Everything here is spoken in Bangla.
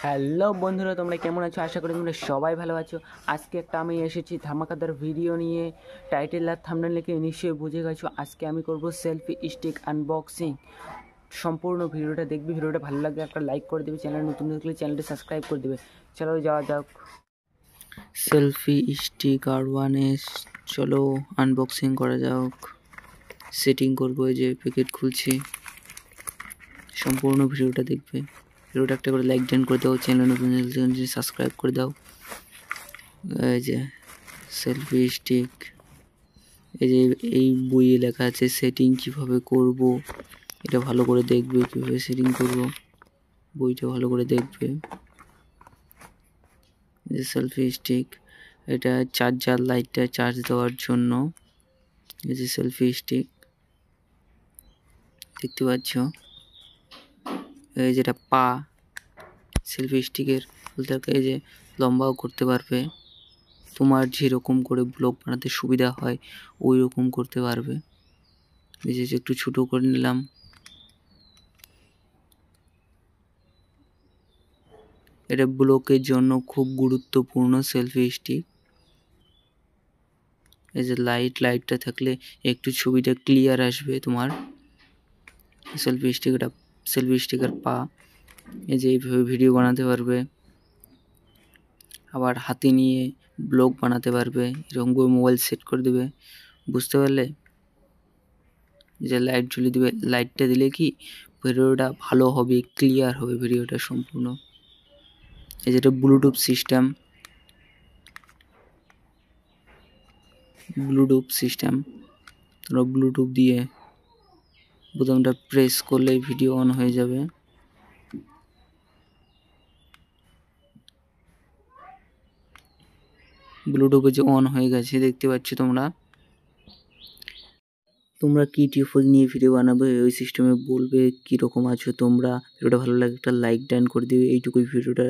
হ্যালো বন্ধুরা, তোমরা কেমন আছো? আশা করি তোমরা সবাই ভালো আছো। আজকে আমি এসেছি ধামাকাদার ভিডিও নিয়ে। টাইটেল আর থাম্বনেল লিখে নিশ্চয়ই বুঝে গেছো। আজকে আমি করব সেলফি স্টিক আনবক্সিং। সম্পূর্ণ ভিডিওটা দেখবি। ভিডিওটা ভালো লাগলে একটা লাইক করে দেবে, চ্যানেল নতুন থাকলে চ্যানেলটা সাবস্ক্রাইব করে দেবে। চলো যাওয়া যাক। সেলফি স্টিক R1S, চলো আনবক্সিং করা যাক। সেটিং করবো, এই যে প্যাকেট খুলছি। সম্পূর্ণ ভিডিওটা দেখবে। ভিডিওটা একটা করে লাইক ডান করে দাও, চ্যানেল নতুন সাবস্ক্রাইব করে দাও। এই যে সেলফি স্টিক, এই যে এই বইয়ে লেখা আছে সেটিং কিভাবে করব। এটা ভালো করে দেখবে কিভাবে সেটিং করব, বইটা ভালো করে দেখবে। এই যে সেলফি স্টিক, এটা চার্জার লাইটটা চার্জ দেওয়ার জন্য। এই যে সেলফি স্টিক দেখতে পাচ্ছ। এই যেটা পা সেলফি স্টিকের বলতে এই যে লম্বাও করতে পারবে, তোমার যেরকম করে ব্লগ বানাতে সুবিধা হয় ওই রকম করতে পারবে। এই যে একটু ছোট করে নিলাম। এটা ব্লগের জন্য খুব গুরুত্বপূর্ণ সেলফি স্টিক। এই যে লাইটটা থাকলে একটু ছবিটা ক্লিয়ার আসবে তোমার। সেলফি স্টিকের পা, এই যে এইভাবে ভিডিও বানাতে পারবে, আবার হাতে নিয়ে ব্লগ বানাতে পারবে। এরকম করে মোবাইল সেট করে দেবে, বুঝতে পারলে? যে লাইট জ্বলিয়ে দেবে, লাইটটা দিলে কি ভিডিওটা ভালো হবে, ক্লিয়ার হবে ভিডিওটা সম্পূর্ণ। এই যেটা ব্লুটুথ সিস্টেম, তোমরা ব্লুটুথ দিয়ে বোতামটা প্রেস করলেই ভিডিও অন হয়ে যাবে। ব্লুটুথে যে অন হয়ে গেছে দেখতে পাচ্ছ তোমরা কি টিউটোরিয়াল নিয়ে ভিডিও বানাবে ওই সিস্টেমে বলবে কীরকম আছো তোমরা। ভিডিওটা ভালো লাগে একটা লাইক ডান করে দিবে। এইটুকুই ভিডিওটা।